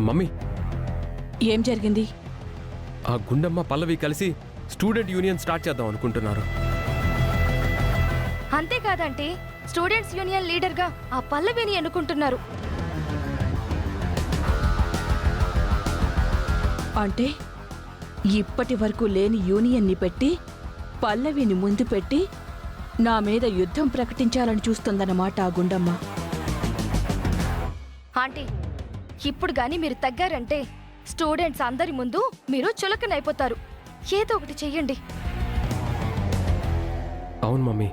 Mummy, ఏం జరిగింది? ఆ గుండమ్మ పల్లవి కలిసి స్టూడెంట్ యూనియన్ స్టార్ట్ చేద్దాం అనుకుంటున్నారు. అంతేకాదంటే స్టూడెంట్స్ యూనియన్ లీడర్గా ఆ పల్లవిని ఎన్నుకుంటున్నారు. అంటే ఇప్పటి వరకు లేని యూనియన్ని పెట్టి పల్లవిని ముందు పెట్టి నా మీద యుద్ధం ప్రకటించాలని చూస్తుందన్నమాట ఆ గుండమ్మ. ఆంటీ, ఇప్పుడు గాని మీరు తగ్గారంటే స్టూడెంట్స్ అందరి ముందు మీరు చులకనైపోతారు. ఏదో ఒకటి చెయ్యండి. అవును మమ్మీ,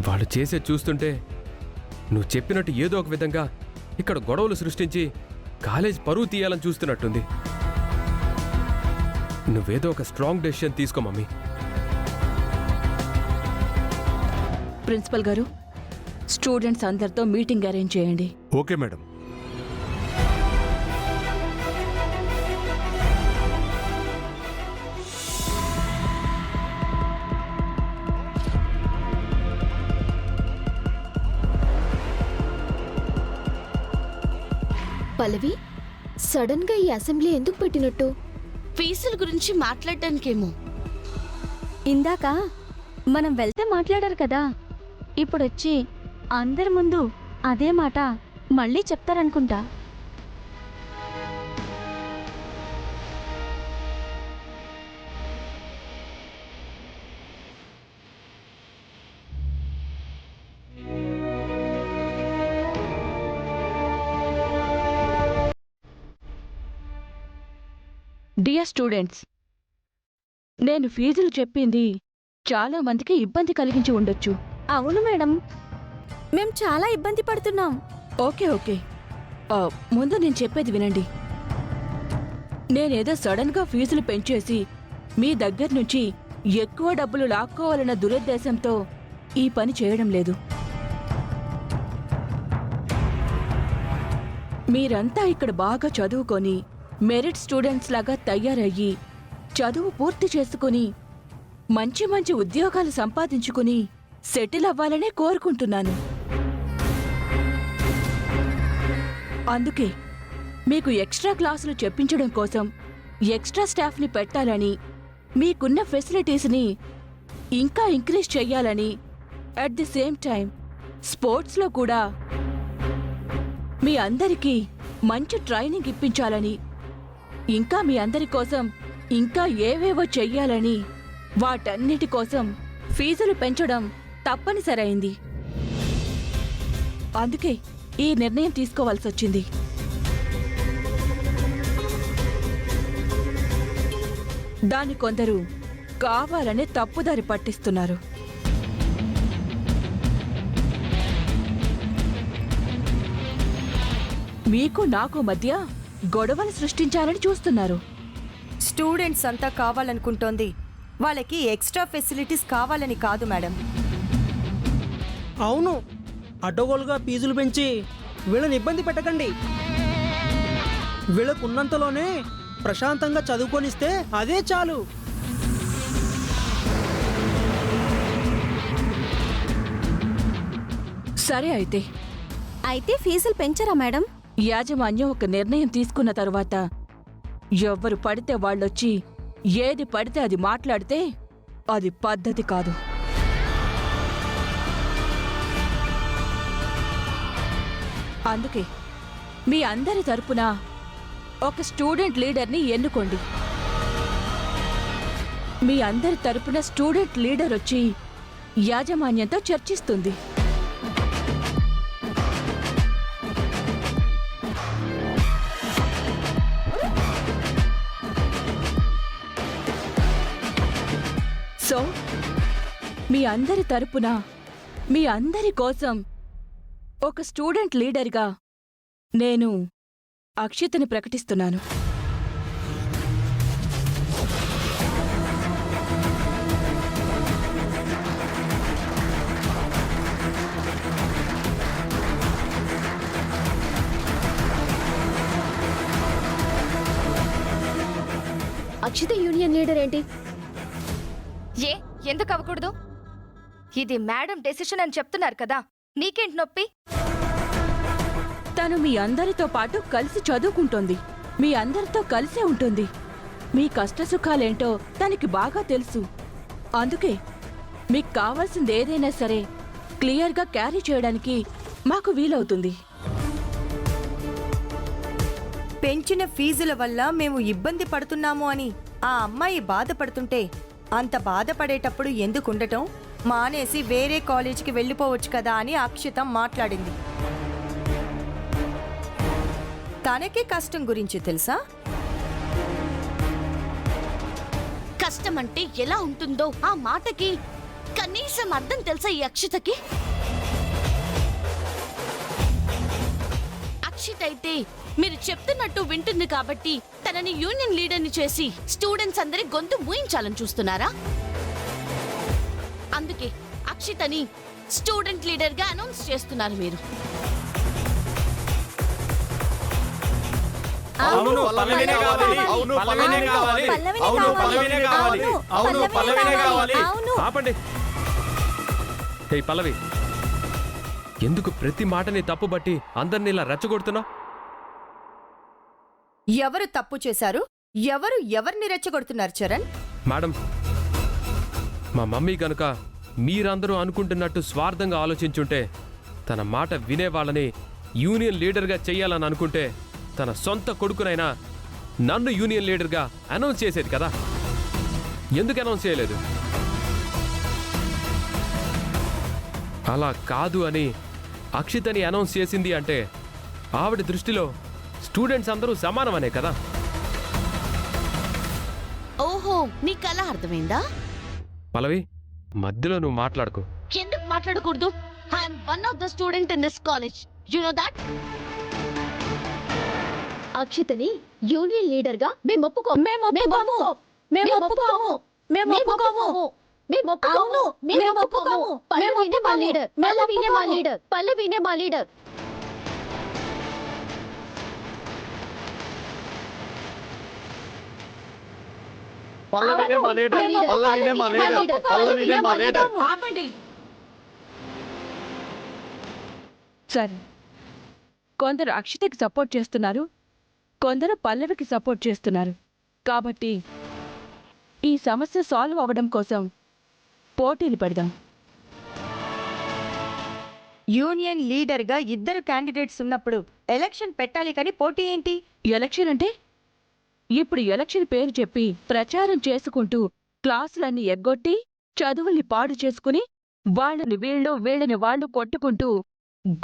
వాళ్ళు చేసే చూస్తుంటే నువ్వు చెప్పినట్టు ఏదో ఒక విధంగా ఇక్కడ గొడవలు సృష్టించి కాలేజ్ పరువు తీయాలని చూస్తున్నట్టుంది. నువ్వేదో ఒక స్ట్రాంగ్ డెసిషన్ తీసుకో మమ్మీ. ప్రిన్సిపల్ గారు, స్టూడెంట్స్ అందరితో మీటింగ్ అరేంజ్ చేయండి. Okay madam. పల్లవి, సడన్ గా ఈ అసెంబ్లీ ఎందుకు పెట్టినట్టు? ఫీజుల గురించి మాట్లాడడానికేమో. ఇందాక మనం వెళ్తే మాట్లాడారు కదా, ఇప్పుడొచ్చి అందరి ముందు అదే మాట మళ్ళీ చెప్తారనుకుంటా. డియర్ స్టూడెంట్స్, నేను ఫీజులు చెప్పింది చాలా మందికి ఇబ్బంది కలిగించి ఉండొచ్చు. అవును మేడం, మేం చాలా ఇబ్బంది పడుతున్నాం. ఓకే ఓకే, ముందు నేను చెప్పేది వినండి. నేనేదో సడన్గా ఫీజులు పెంచేసి మీ దగ్గర నుంచి ఎక్కువ డబ్బులు లాక్కోవాలన్న దురుద్దేశంతో ఈ పని చేయడం లేదు. మీరంతా ఇక్కడ బాగా చదువుకొని మెరిట్ స్టూడెంట్స్ లాగా తయారయ్యి చదువు పూర్తి చేసుకుని మంచి మంచి ఉద్యోగాలు సంపాదించుకుని సెటిల్ అవ్వాలనే కోరుకుంటున్నాను. అందుకే మీకు ఎక్స్ట్రా క్లాసులు చెప్పించడం కోసం ఎక్స్ట్రా స్టాఫ్ని పెట్టాలని, మీకున్న ఫెసిలిటీస్ని ఇంకా ఇంక్రీజ్ చెయ్యాలని, అట్ ది సేమ్ టైం స్పోర్ట్స్లో కూడా మీ అందరికీ మంచి ట్రైనింగ్ ఇప్పించాలని, ఇంకా మీ అందరి కోసం ఇంకా ఏవేవో చెయ్యాలని, వాటన్నిటి కోసం ఫీజులు పెంచడం తప్పనిసరైంది. అందుకే ఈ నిర్ణయం తీసుకోవాల్సొచ్చింది. దాన్ని కొందరు కావాలనే తప్పుదారి పట్టిస్తున్నారు. మీకు నాకు మధ్య గొడవలు సృష్టించాలని చూస్తున్నారు. స్టూడెంట్స్ అంతా కావాలనుకుంటోంది వాళ్ళకి ఎక్స్ట్రా ఫెసిలిటీస్ కావాలని కాదు మేడం. అవును, అడ్డగోలుగా ఫీజులు పెంచి వీళ్ళని ఇబ్బంది పెట్టకండి. వీళ్ళకున్నంతలోనే ప్రశాంతంగా చదువుకొనిస్తే అదే చాలు. సరే అయితే ఫీజులు పెంచరా మేడం? యాజమాన్యం ఒక నిర్ణయం తీసుకున్న తరువాత ఎవ్వరు పడితే వాళ్ళొచ్చి ఏది పడితే అది మాట్లాడితే అది పద్ధతి కాదు. అందుకే మీ అందరి తరపున ఒక స్టూడెంట్ లీడర్ని ఎన్నుకోండి. మీ అందరి తరపున స్టూడెంట్ లీడర్ వచ్చి యాజమాన్యంతో చర్చిస్తుంది. సో మీ అందరి తరపున మీ అందరి కోసం ఒక స్టూడెంట్ లీడర్గా నేను అక్షితని ప్రకటిస్తున్నాను. అక్షిత యూనియన్ లీడర్ ఏంటి? ఎందుకు అవ్వకూడదు? ఇది మేడం డెసిషన్ అని చెప్తున్నారు కదా, నీకేంటి నొప్పి? తన తను మీ అందరితో పాటు కలిసి చదువుకుంటోంది, మీ అందరితో కలిసే ఉంటుంది. మీ కష్టసుఖాలేంటో తనకి బాగా తెలుసు. అందుకే మీకు కావాల్సింది ఏదైనా సరే క్లియర్గా క్యారీ చేయడానికి మాకు వీలవుతుంది. పెంచిన ఫీజుల వల్ల మేము ఇబ్బంది పడుతున్నాము అని ఆ అమ్మాయి బాధపడుతుంటే అంత బాధపడేటప్పుడు ఎందుకుండటం, మానేసి వేరే కాలేజీకి వెళ్ళిపోవచ్చు కదా అని అక్షిత మాట్లాడింది. తనకి కష్టం గురించి తెలుసా? కష్టం అంటే ఎలా ఉంటుందో ఆ మాటకి కనీసం అర్థం తెలుసా ఈ అక్షితకి? అక్షిత అయితే మీరు చెప్తున్నట్టు వింటుంది కాబట్టి తనని యూనియన్ లీడర్ని చేసి స్టూడెంట్స్ అందరి గొంతు మూయించాలని చూస్తున్నారా? అందుకే అక్షితని స్టూడెంట్ లీడర్ గా అనౌన్స్ చేస్తున్నారు మీరు. అవును పల్లవినే కావాలి, అవును పల్లవినే కావాలి, అవును పల్లవినే కావాలి, అవును పల్లవినే కావాలి. ఆపండి. హే పల్లవి, ఎందుకు ప్రతి మాటని తప్పుబట్టి అందరిని ఇలా రెచ్చగొడుతున్నావు? ఎవరు తప్పు చేశారు? ఎవరిని రెచ్చగొడుతున్నారు చరణ్? మేడం, మా మమ్మీ గనుక మీరందరూ అనుకుంటున్నట్టు స్వార్థంగా ఆలోచించుంటే తన మాట వినేవాళ్ళని యూనియన్ లీడర్గా చెయ్యాలని అనుకుంటే తన సొంత కొడుకునైనా నన్ను యూనియన్ లీడర్గా అనౌన్స్ చేసేది కదా. ఎందుకు అనౌన్స్ చేయలేదు? అలా కాదు అని అక్షితని అనౌన్స్ చేసింది అంటే ఆవిడ దృష్టిలో స్టూడెంట్స్ అందరూ సమానమనే కదా. ఓహో, నీకలా అర్థమైందా? పల్లవి, మధ్యలో నువ్వు మాట్లాడుకో. ఎందుకు మాట్లాడకూడదు? I'm one of the student in this college, you know that. అక్షితని యూనియన్ లీడర్ గా మేము ఒప్పుకోము. పల్లవినే మా లీడర్. సరే, కొందరు అక్షితకి సపోర్ట్ చేస్తున్నారు, కొందరు పల్లవికి సపోర్ట్ చేస్తున్నారు. కాబట్టి ఈ సమస్య సాల్వ్ అవ్వడం కోసం పోటీలు పెడదాం. యూనియన్ లీడర్ గా ఇద్దరు క్యాండిడేట్స్ ఉన్నప్పుడు ఎలక్షన్ పెట్టాలి కానీ పోటీ ఏంటి? ఎలక్షన్ అంటే ఇప్పుడు ఎలక్షన్ పేరు చెప్పి ప్రచారం చేసుకుంటూ క్లాసులన్నీ ఎగ్గొట్టి చదువుల్ని పాడు చేసుకుని వాళ్ళని వీళ్ళని వాళ్ళు కొట్టుకుంటూ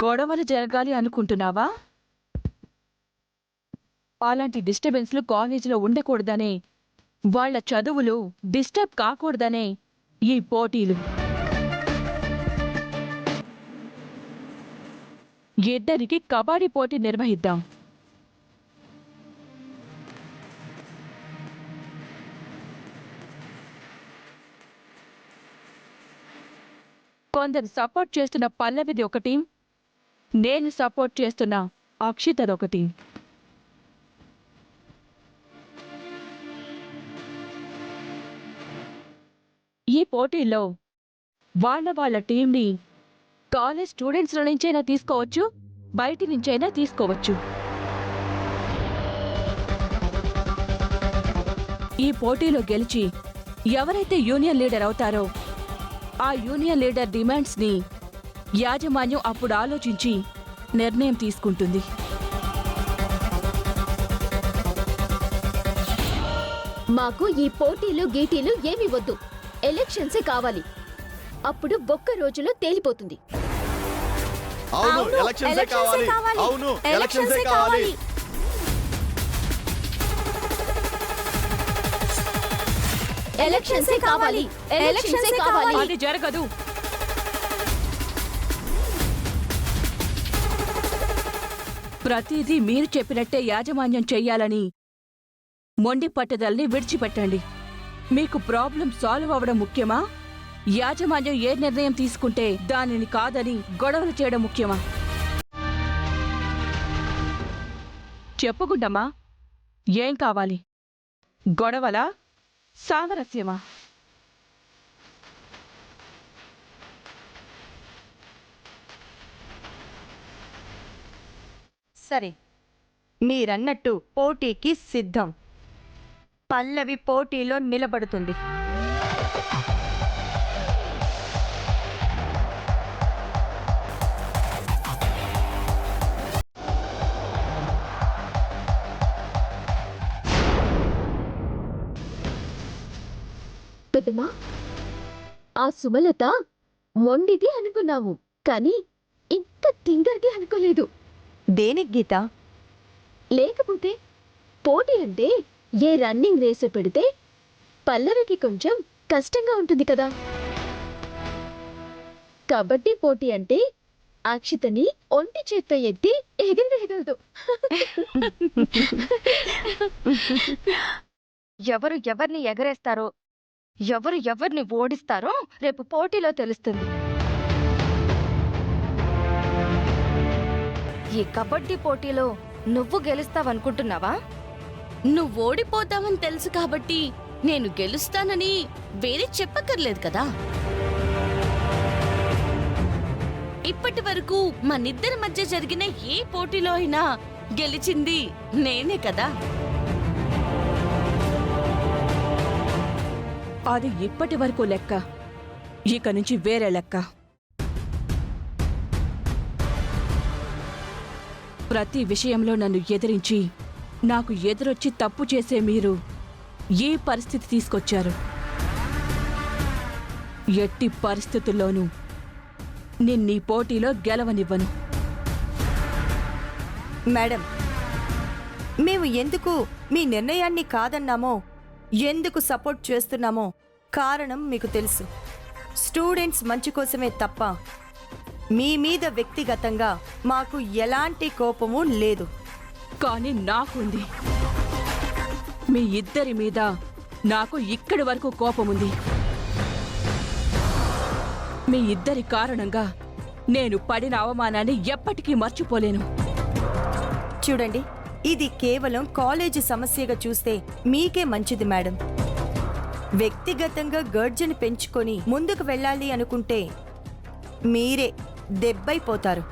గొడవలు జరగాలి అనుకుంటున్నావా? అలాంటి డిస్టర్బెన్స్లు కాలేజీలో ఉండకూడదనే, వాళ్ళ చదువులు డిస్టర్బ్ కాకూడదనే ఈ పోటీలు. ఇద్దరికి కబడ్డీ పోటీ నిర్వహిద్దాం. కొందరు సపోర్ట్ చేస్తున్న పల్లవిది ఒక టీం, నేను సపోర్ట్ చేస్తున్న అక్షితదొక టీం. ఈ పోటీల్లో వాళ్ళ టీంని కాలేజ్ స్టూడెంట్స్ల నుంచైనా తీసుకోవచ్చు, బయటి నుంచైనా తీసుకోవచ్చు. ఈ పోటీలో గెలిచి ఎవరైతే యూనియన్ లీడర్ అవుతారో ఆ యూనియన్ లీడర్ డిమాండ్స్ని యాజమాన్యం అప్పుడు ఆలోచించి నిర్ణయం తీసుకుంటుంది. మాకు ఈ పోటీలు గీటీలు ఏమి వద్దు, ఎలక్షన్సే కావాలి. అప్పుడు ఒక్క రోజులో తేలిపోతుంది. అవును ఎలక్షన్సే కావాలి, అవును ఎలక్షన్సే కావాలి. ఎలక్షన్సే కావాలి, ఎలక్షన్సే కావాలి. అది జరగదు. ప్రతిదీ మీరు చెప్పినట్టే యాజమాన్యం చెయ్యాలని మొండి పట్టుదలని విడిచిపెట్టండి. మీకు ప్రాబ్లం సాల్వ్ అవ్వడం ముఖ్యమా? యాజమాన్యం ఏ నిర్ణయం తీసుకుంటే దానిని కాదని గొడవలు చేయడం ముఖ్యమా? చెప్పుకుంటామా? ఏం కావాలి? గొడవలా, సామరస్యమా? సరే, మీరన్నట్టు పోటీకి సిద్ధం. పల్లవి పోటీలో నిలబడుతుంది. పెద్దమ్మా, ఆ సుమలత మొండిది అనుకున్నాము, కానీ ఇంత తింగర్ది అనుకోలేదు. దేనికి గీత? లేకపోతే పోటీ అంటే ఏ రన్నింగ్ రేసు పెడితే పల్లవికి కొంచెం కష్టంగా ఉంటుంది కదా. కబడ్డీ పోటీ అంటే అక్షితని ఒంటి చేత్తో ఎత్తి ఎగిరివేయగలదు. ఎవరు ఎవరిని ఎగరేస్తారో, ఎవరు ఎవరిని ఓడిస్తారో రేపు పోటీలో తెలుస్తుంది. ఈ కబడ్డీ పోటీలో నువ్వు గెలుస్తావనుకుంటున్నావా? నువ్వు ఓడిపోతావని తెలుసు కాబట్టి నేను గెలుస్తానని వేరే చెప్పక్కర్లేదు కదా. ఇప్పటి వరకు మనిద్దరి మధ్య జరిగిన ఏ పోటీలో అయినా గెలిచింది నేనే కదా. అది ఇప్పటి వరకు లెక్క, ఇక నుంచి వేరే లెక్క. ప్రతి విషయంలో నన్ను ఎదిరించి నాకు ఎదురొచ్చి తప్పు చేసే మీరు ఏ పరిస్థితి తీసుకొచ్చారు? ఎట్టి పరిస్థితుల్లోనూ నిన్నీ పోటీలో గెలవనివ్వను. మేడం, మేము ఎందుకు మీ నిర్ణయాన్ని కాదన్నామో, ఎందుకు సపోర్ట్ చేస్తున్నామో కారణం మీకు తెలుసు. స్టూడెంట్స్ మంచి కోసమే తప్ప మీ మీద వ్యక్తిగతంగా మాకు ఎలాంటి కోపము లేదు. కానీ నాకుంది. మీ ఇద్దరి మీద నాకు ఇక్కడి వరకు కోపముంది. మీ ఇద్దరి కారణంగా నేను పడిన అవమానాన్ని ఎప్పటికీ మర్చిపోలేను. చూడండి, ఇది కేవలం కాలేజీ సమస్యగా చూస్తే మీకే మంచిది మేడం. వ్యక్తిగతంగా గర్జన పెంచుకొని ముందుకు వెళ్ళాలి అనుకుంటే మీరే దెబ్బైపోతారు.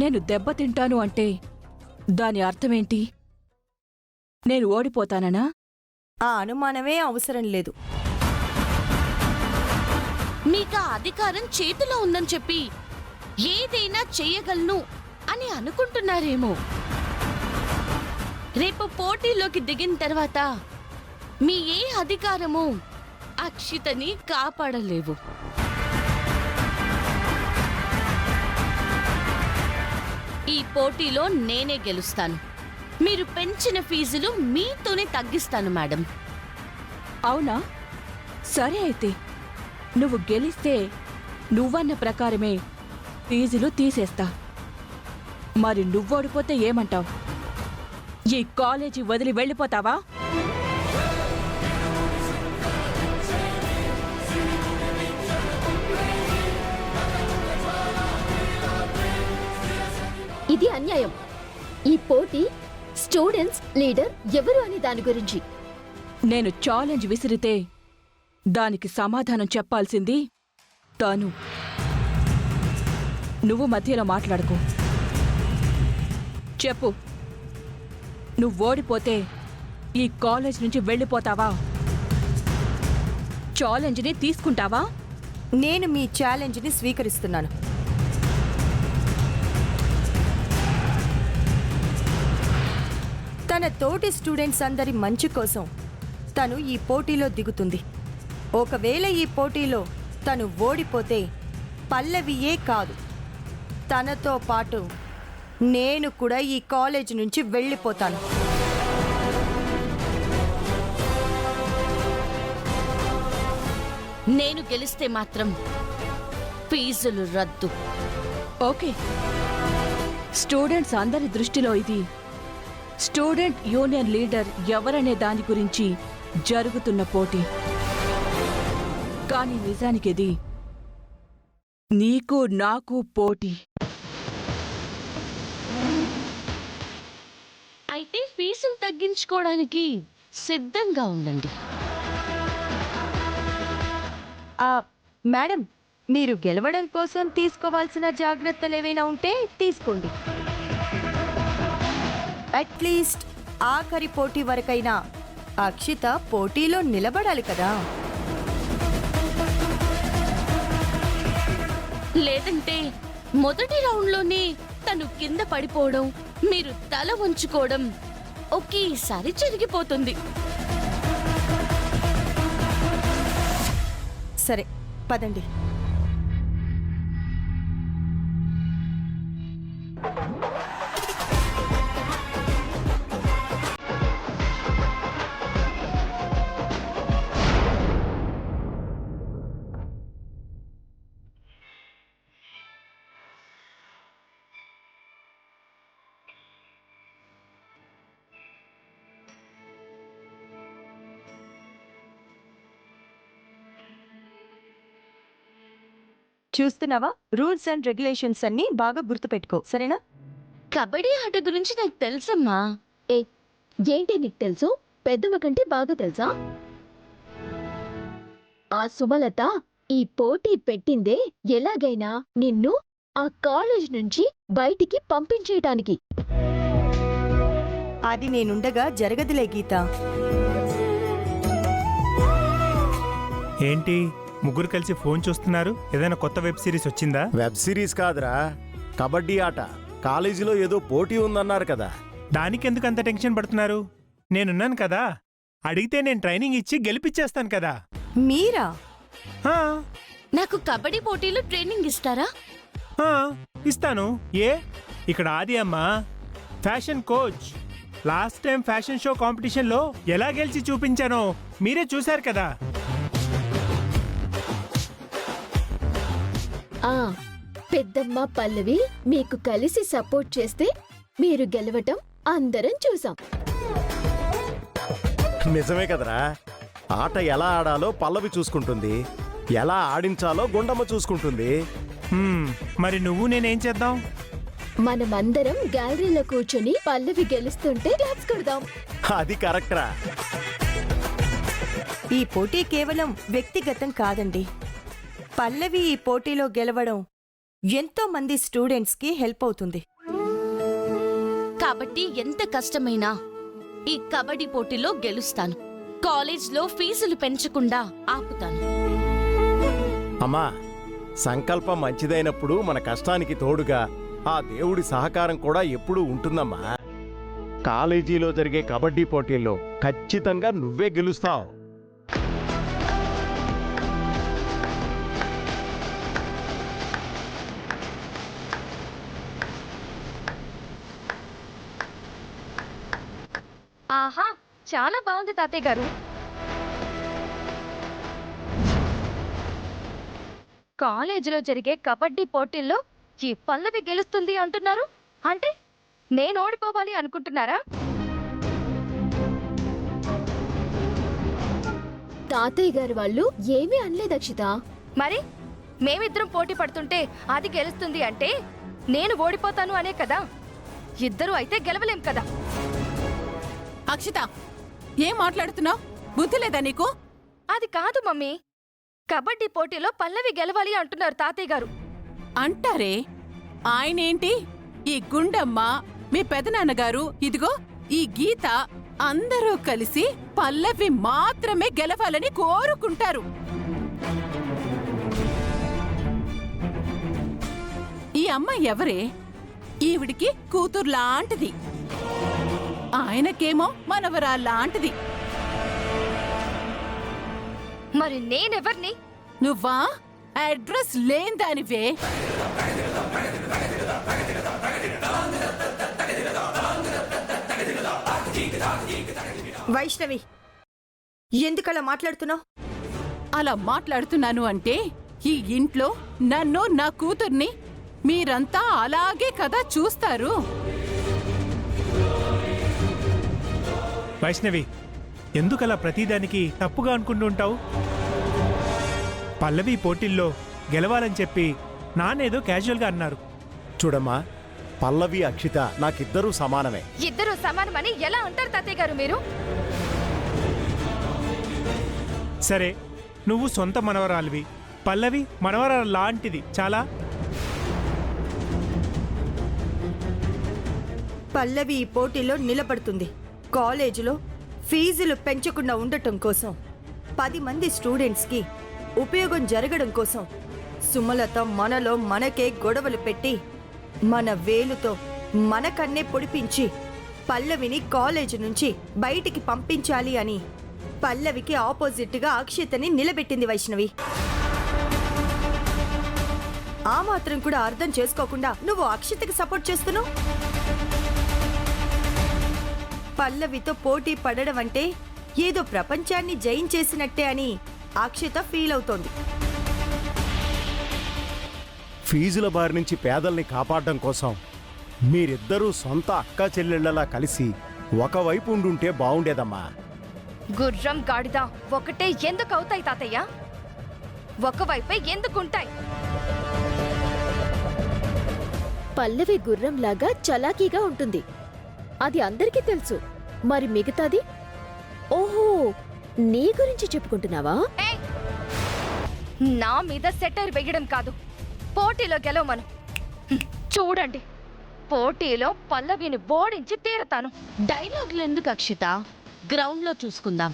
నేను దెబ్బతింటాను అంటే దాని అర్థమేంటి? నేను ఓడిపోతాననా? ఆ అనుమానమే అవసరం లేదు. మీకా అధికారం చేతిలో ఉందని చెప్పి ఏదైనా చెయ్యగలను అని అనుకుంటున్నారేమో. రేపు పోటీలోకి దిగిన తర్వాత మీ ఏ అధికారము అక్షితని కాపాడలేవు. ఈ పోటీలో నేనే గెలుస్తాను. మీరు పెంచిన ఫీజులు మీతోనే తగ్గిస్తాను మేడం. అవునా? సరే అయితే నువ్వు గెలిస్తే నువ్వన్న ప్రకారమే ఫీజులు తీసేస్తా. మరి నువ్వోడిపోతే ఏమంటావు? ఈ కాలేజీ వదిలి వెళ్ళిపోతావా? ఇది అన్యాయం. ఈ పోటీ స్టూడెంట్స్ లీడర్ ఎవరు అనే దాని గురించి. నేను ఛాలెంజ్ విసిరితే దానికి సమాధానం చెప్పాల్సింది తాను. నువ్వు మధ్యలో మాట్లాడుకో. చెప్పు, నువ్వు ఓడిపోతే ఈ కాలేజ్ నుంచి వెళ్ళిపోతావా? ఛాలెంజ్ని తీసుకుంటావా? నేను మీ ఛాలెంజ్ని స్వీకరిస్తున్నాను. తన తోటి స్టూడెంట్స్ అందరి మంచి కోసం తను ఈ పోటీలో దిగుతుంది. ఒకవేళ ఈ పోటీలో తను ఓడిపోతే పల్లవియే కాదు, తనతో పాటు నేను కూడా ఈ కాలేజ్ నుంచి వెళ్ళిపోతాను. నేను గెలిస్తే మాత్రం ఫీజులు రద్దు. ఓకే, స్టూడెంట్స్ అందరి దృష్టిలో ఇది స్టూడెంట్ యూనియన్ లీడర్ ఎవరనే దాని గురించి జరుగుతున్న పోటీ. కానీ నిజానికి ఇది నీకు నాకు పోటీ. అయితే ఫీజులు తగ్గించుకోవడానికి సిద్ధంగా ఉండండి. మేడం, మీరు గెలవడం కోసం తీసుకోవాల్సిన జాగ్రత్తలు ఏవైనా ఉంటే తీసుకోండి. అట్లీస్ట్ ఆఖరి పోటీ వరకైనా అక్షిత పోటీలో నిలబడాలి కదా. లేదంటే మొదటి రౌండ్లోనే తను కింద పడిపోవడం, మీరు తల వంచుకోవడం ఒకేసారి జరిగిపోతుంది. సరే పదండి. చూస్తున్నావా, రూల్స్ అండ్ రెగ్యులేషన్స్ అన్ని బాగా గుర్తుపెట్టుకో, సరేనా? కబడ్డీ ఆట గురించి నాకు తెలుసమ్మా. ఏ ఏంటి నీకు తెలుసు? పెద్దమ్మ కంటే బాగా తెలుసా? ఆ సుమలత ఈ పోటీ పెట్టిందే ఎలాగైనా నిన్ను ఆ కాలేజ్ నుంచి బయటికి పంపించేయటానికి. అది నేనుండగా జరగదులే గీత. ఏంటి ముగ్గురు కలిసి ఫోన్ చూస్తున్నారు? ఏదైనా కొత్త వెబ్ సిరీస్ వచ్చిందా? వెబ్ సిరీస్ కాదురా, కబడ్డీ ఆట. కాలేజీలో ఏదో పోటీ ఉందన్నారు కదా. దానికెందుకు అంత టెన్షన్ పడుతున్నారు? నేనున్నాను కదా, అడిగితే నేను ట్రైనింగ్ ఇచ్చి గెలిపించేస్తాను కదా. మీరా? హా, నాకు కబడ్డీ పోటీలో ట్రైనింగ్ ఇస్తారా? హా, ఇస్తాను. ఏ ఇక్కడ ఆది అమ్మ fashion coach. Last time fashion show కాంపిటీషన్లో ఎలా గెలిచి చూపించానో మీరే చూశారు కదా. ఆ పెద్దమ్మ పల్లవి మీకు కలిసి సపోర్ట్ చేస్తే మీరు గెలవటం అందరం చూసాం. నిజమే కదరా, ఆట ఎలా ఆడాలో పల్లవి చూసుకుంటుంది, ఎలా ఆడించాలో గుండమ్మ చూసుకుంటుంది. మరి నువ్వు నేనేం చేద్దాం? మనమందరం గ్యాలరీలో కూర్చొని పల్లవి గెలుస్తుంటే క్లాప్స్ కొడదాం. అది కరెక్టరా. ఈ పోటీ కేవలం వ్యక్తిగతం కాదండి. పల్లవి ఈ పోటీలో గెలవడం ఎంతో మంది స్టూడెంట్స్ కి హెల్ప్ అవుతుంది. కాబట్టి ఎంత కష్టమైనా ఈ కబడ్డీ పోటీలో గెలుస్తాను. కాలేజ్లో ఫీజులు పెంచకుండా ఆపుతాను. అమ్మా, సంకల్పం మంచిదైనప్పుడు మన కష్టానికి తోడుగా ఆ దేవుడి సహకారం కూడా ఎప్పుడూ ఉంటుందమ్మా. కాలేజీలో జరిగే కబడ్డీ పోటీల్లో ఖచ్చితంగా నువ్వే గెలుస్తావు. ఆహా, చాలా బాగుంది తాతయ్య గారు. కాలేజీలో జరిగే కబడ్డీ పోటీల్లో ఈ పల్లవి గెలుస్తుంది అంటున్నారు. అంటే నేను ఓడిపోవాలి అనుకుంటున్నారా? తాతయ్య గారు వాళ్ళు ఏమీ అనలేదు అక్షిత. మరి మేమిద్దరం పోటీ పడుతుంటే అది గెలుస్తుంది అంటే నేను ఓడిపోతాను అనే కదా. ఇద్దరు అయితే గెలవలేం కదా. అక్షిత, ఏం మాట్లాడుతున్నావు? బుద్ధి లేదా నీకు? అది కాదు మమ్మీ, కబడ్డీ పోటీలో పల్లవి గెలవాలి అంటున్నారు తాతయ్య గారు. అంటారే, ఆయనేంటి ఈ గుండమ్మ, మీ పెదనాన్నగారు, ఇదిగో ఈ గీత అందరూ కలిసి పల్లవి మాత్రమే గెలవాలని కోరుకుంటారు. ఈ అమ్మ ఎవరే? ఈవిడికి కూతురు లాంటిది, ఆయనకేమో మనవరాల్లాంటిది. మరి నేనెవర్ని? నువ్వా అడ్రస్ లేందానివే. వైష్ణవి, ఎందుకలా మాట్లాడుతున్నావు? అలా మాట్లాడుతున్నాను అంటే ఈ ఇంట్లో నన్ను, నా కూతుర్ని మీరంతా అలాగే కదా చూస్తారు. వైష్ణవి, ఎందుకలా ప్రతిదానికి తప్పుగా అనుకుంటూ ఉంటావు? పల్లవి పోటీల్లో గెలవాలని చెప్పి నానేదో క్యాజువల్గా అన్నారు. చూడమ్మా, పల్లవి అక్షిత నాకిద్దరూ సమానమే. ఇద్దరు సమానమని ఎలా అంటారు తాతయ్య గారు మీరు? సరే, నువ్వు సొంత మనవరాలివి, పల్లవి మనవరాలు లాంటిది. చాలా పల్లవి ఈ పోటీలో నిలబడుతుంది. కాలేజీలో ఫీజులు పెంచకుండా ఉండటం కోసం, 10 మంది స్టూడెంట్స్కి ఉపయోగం జరగడం కోసం సుమలత మనలో మనకే గొడవలు పెట్టి మన వేలుతో మన కన్నే పొడిపించి పల్లవిని కాలేజీ నుంచి బయటికి పంపించాలి అని పల్లవికి ఆపోజిట్గా అక్షితని నిలబెట్టింది వైష్ణవి. ఆ మాత్రం కూడా అర్థం చేసుకోకుండా నువ్వు అక్షితకి సపోర్ట్ చేస్తున్నావు. పల్లవితో పోటీ పడడం అంటే ఏదో ప్రపంచాన్ని జయించేసినట్టే అని అక్షిత ఫీల్ అవుతోంది. ఫీజుల బారి నుంచి పేదల్ని కాపాడడం కోసం మీరిద్దరూ సొంత అక్కా చెల్లెళ్ళలా కలిసి ఒకవైపు ఉండుంటే బాగుండేదమ్మా. గుర్రం గాడిద ఒకటే ఎందుకు అవుతాయి తాతయ్య? ఒకవైపే ఎందుకుంటాయి? పల్లవి గుర్రంలాగా చలాకీగా ఉంటుంది, అది అందరికీ తెలుసు. మరి మిగతాది? ఓహో, నీ గురించి చెప్పుకుంటున్నావా? ఏయ్! నా మీద సెటర్ వేయడం కాదు, పోటీలో గెలవమను. చూడండి, పోటీలో పల్లవిని ఓడించి తీరతాను. డైలాగులు ఎందుకు అక్షిత? గ్రౌండ్లో చూసుకుందాం.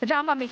రా మమ్మీ.